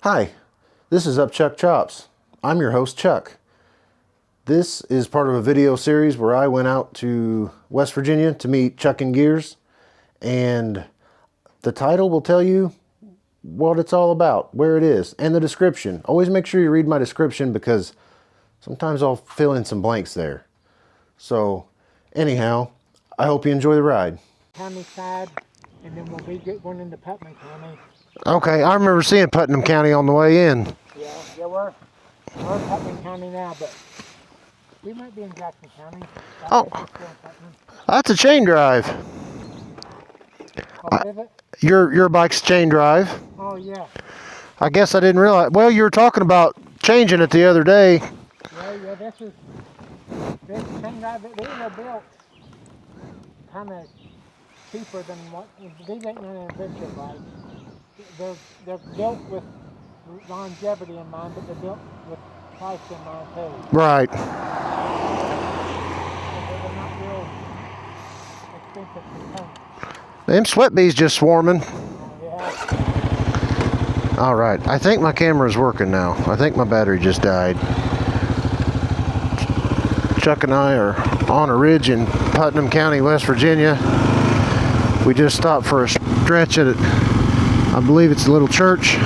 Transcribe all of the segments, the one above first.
Hi, this is Up Chuck Chops. I'm your host, Chuck. This is part of a video series where I went out to West Virginia to meet ChuckinGears, and the title will tell you what it's all about, where it is, and the description. Always make sure you read my description because sometimes I'll fill in some blanks there. So, anyhow, I hope you enjoy the ride. County side, and then we'll be going into Putnam County. Okay, I remember seeing Putnam County on the way in. Yeah, we're Putnam County now, but we might be in Jackson County. That's a chain drive. What is it? Your bike's chain drive. Oh, yeah. I guess I didn't realize. Well, you were talking about changing it the other day. Yeah, this chain drive, these are built kind of cheaper than what, these ain't none adventure bikes. They're built with longevity in mind, but they're built with price in mind too. Right. They're not real expensive components. Them sweat bees just swarming. Yeah. All right, I think my camera's working now. I think my battery just died. Chuck and I are on a ridge in Putnam County, West Virginia. We just stopped for a stretch at, I believe it's a little church.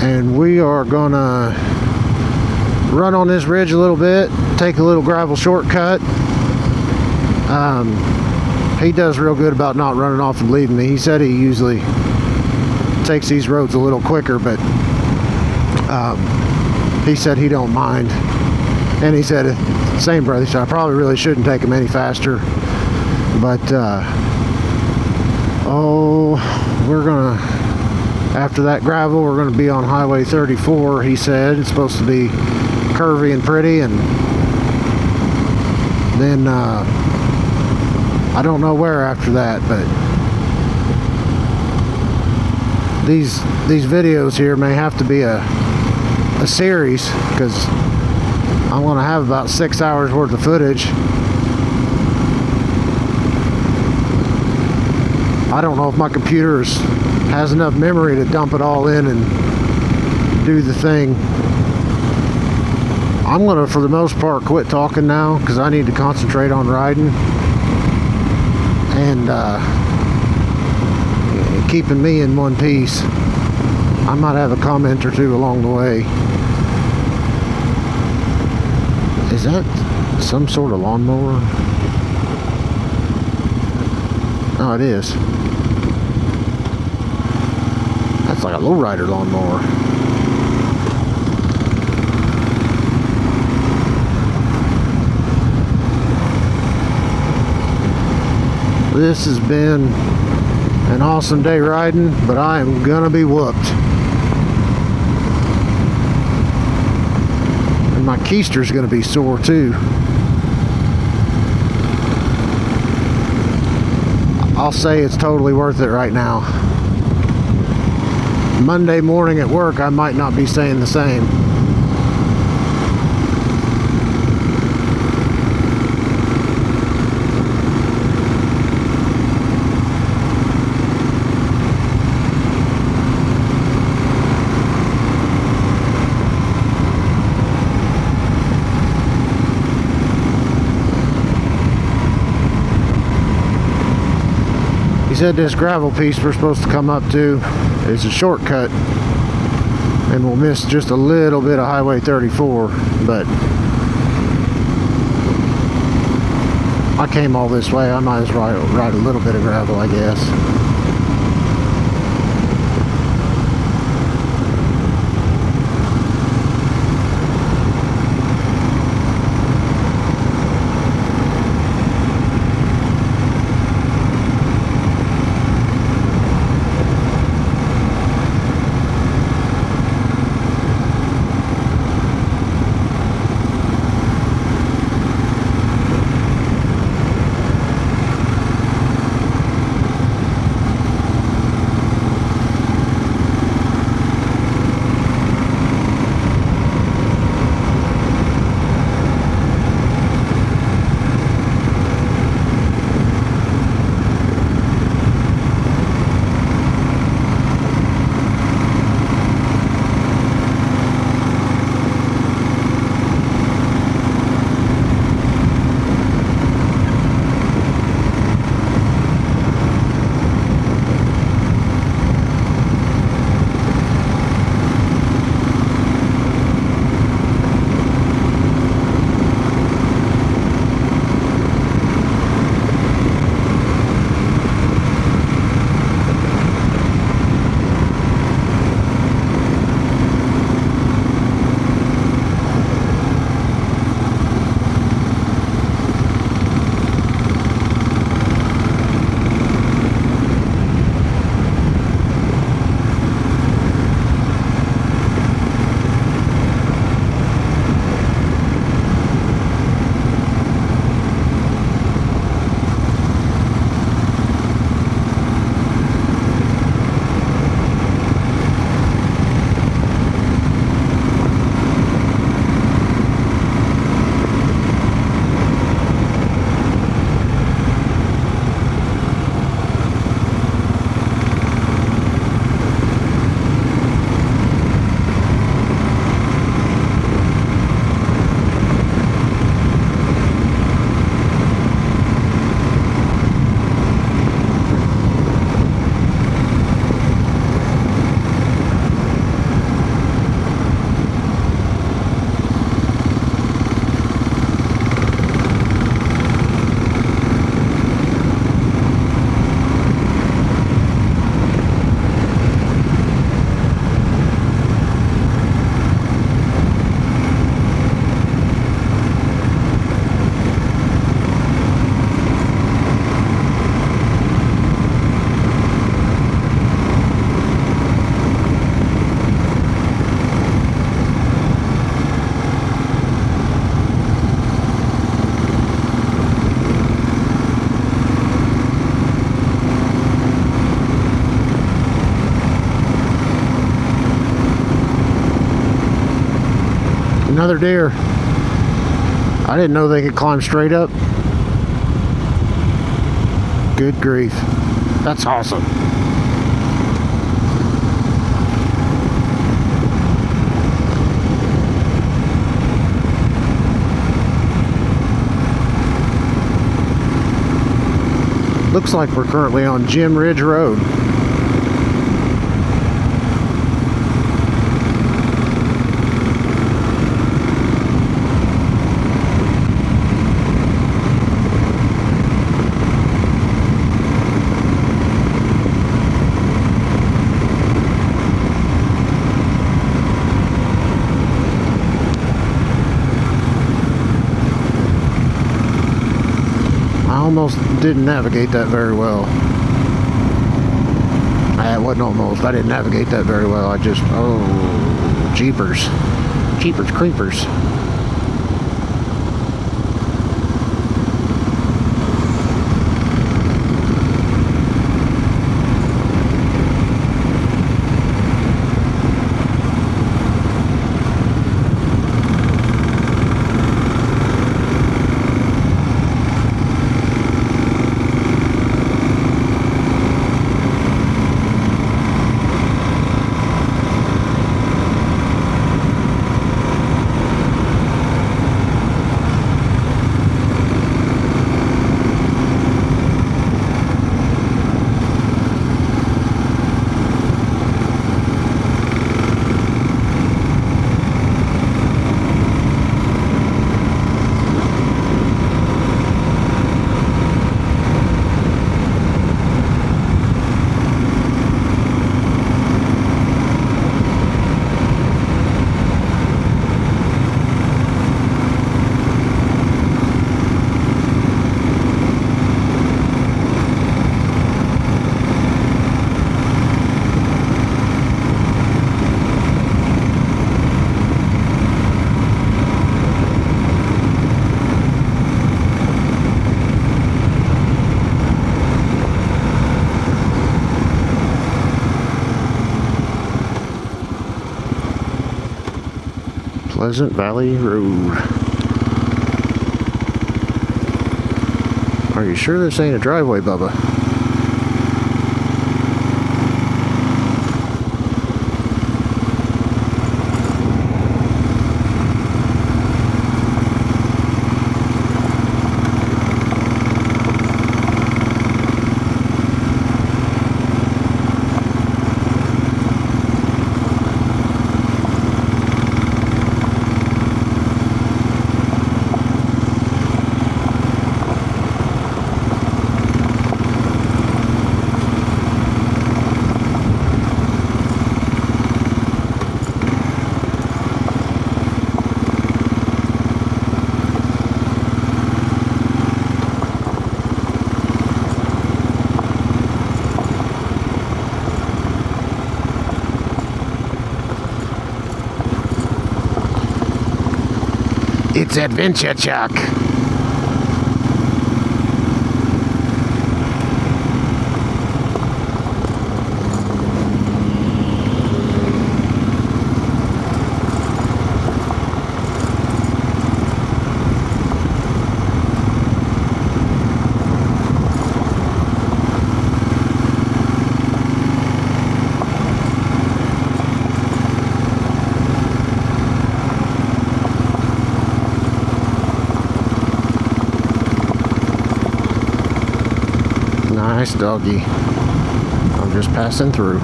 And we are gonna run on this ridge a little bit, take a little gravel shortcut. He does real good about not running off and leaving me. He said he usually takes these roads a little quicker, but he said he don't mind. And he said, same brother, so I probably really shouldn't take him any faster. But, we're gonna, after that gravel, we're gonna be on Highway 34, he said. It's supposed to be curvy and pretty, and then, I don't know where after that, but these videos here may have to be a series, because I'm going to have about 6 hours worth of footage. I don't know if my computer has enough memory to dump it all in and do the thing. I'm going to, for the most part, quit talking now because I need to concentrate on riding and keeping me in one piece. I might have a comment or two along the way. Is that some sort of lawnmower? Oh, it is. That's like a lowrider lawnmower. This has been an awesome day riding, but I am gonna be whooped. And my keister's gonna be sore too. I'll say it's totally worth it right now. Monday morning at work, I might not be saying the same. He said this gravel piece we're supposed to come up to is a shortcut, and we'll miss just a little bit of Highway 34, but I came all this way. I might as well ride a little bit of gravel, I guess. Another deer. I didn't know they could climb straight up. Good grief. That's awesome. Looks like we're currently on Jim Ridge Road. I almost didn't navigate that very well. It wasn't almost. I didn't navigate that very well. I just, oh, jeepers. Jeepers creepers. Pleasant Valley Road. Are you sure this ain't a driveway, Bubba? It's Adventure Chuck. Nice doggy. I'm just passing through.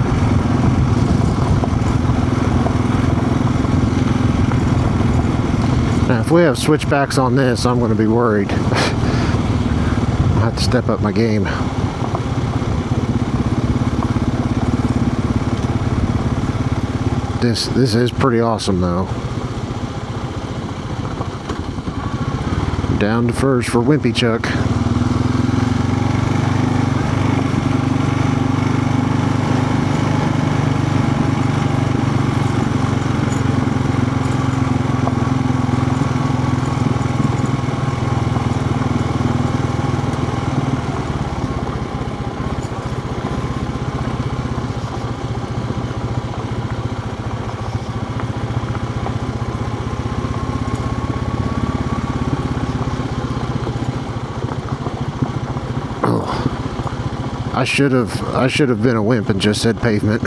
Now, if we have switchbacks on this, I'm going to be worried. I'll have to step up my game. This is pretty awesome, though. Down to first for Wimpy Chuck. I should have been a wimp and just said pavement.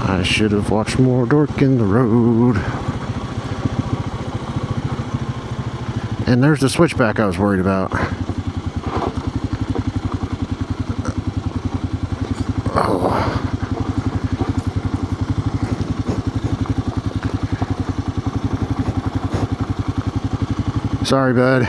I should have watched more dork in the road. And there's the switchback I was worried about. Oh. Sorry, bud.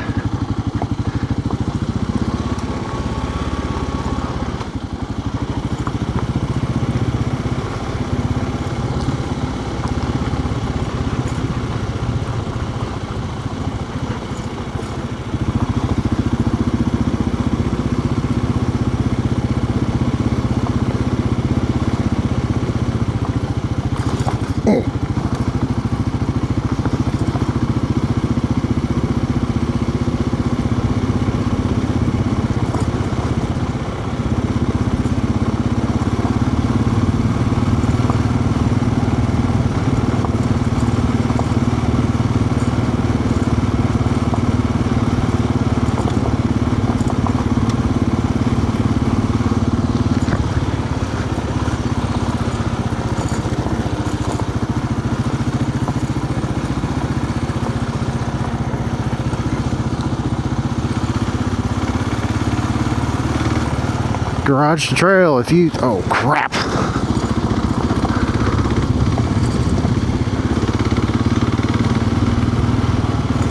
Garage to trail if you... Oh, crap.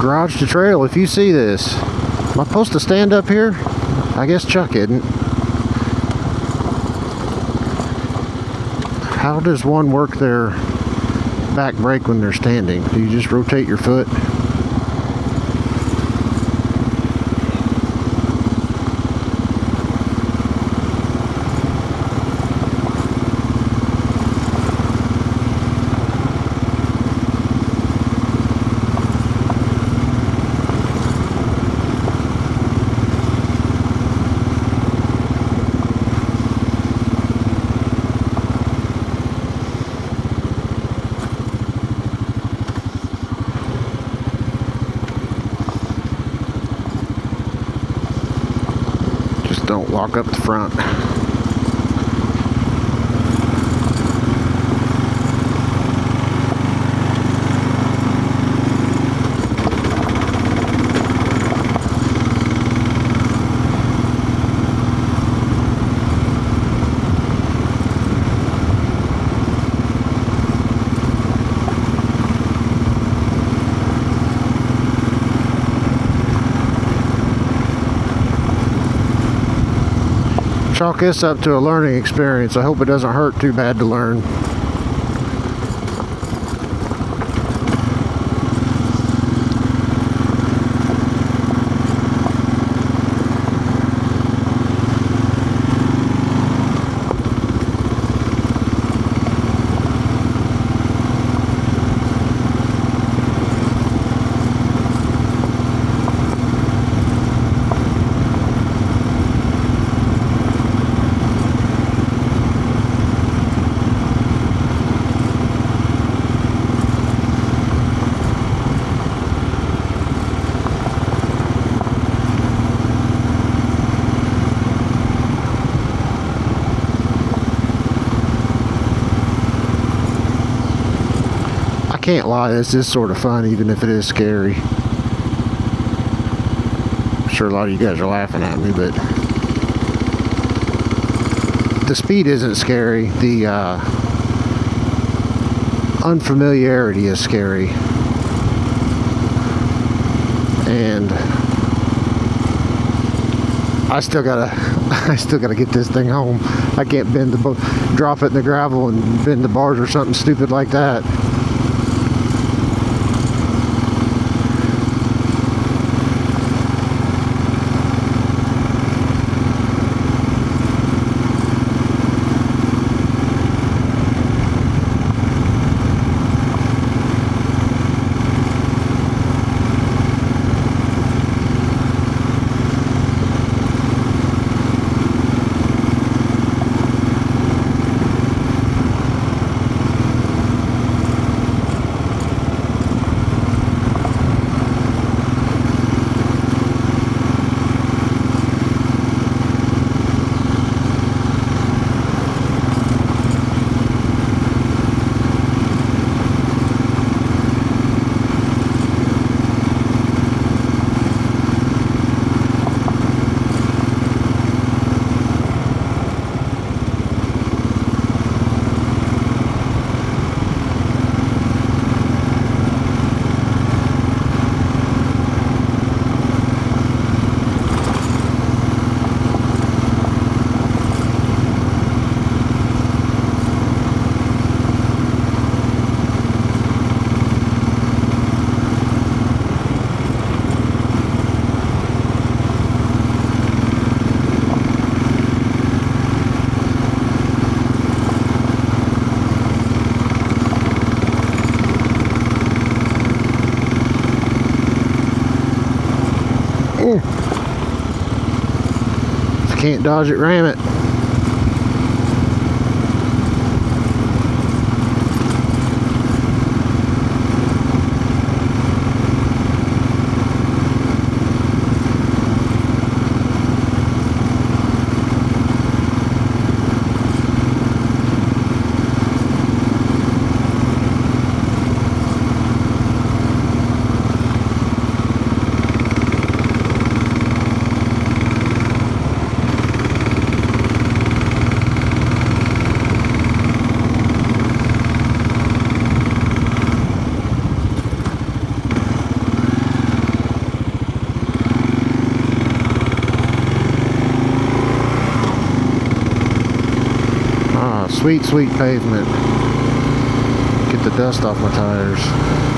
Garage to trail if you see this. Am I supposed to stand up here? I guess Chuck isn't. How does one work their back brake when they're standing? Do you just rotate your foot? Don't walk up the front. Chalk this up to a learning experience. I hope it doesn't hurt too bad to learn. Can't lie, this is sort of fun, even if it is scary. I'm sure a lot of you guys are laughing at me, but the speed isn't scary. The unfamiliarity is scary. And I still gotta get this thing home. I can't drop it in the gravel and bend the bars or something stupid like that. If you can't dodge it, ram it. Sweet, sweet pavement. Get the dust off my tires.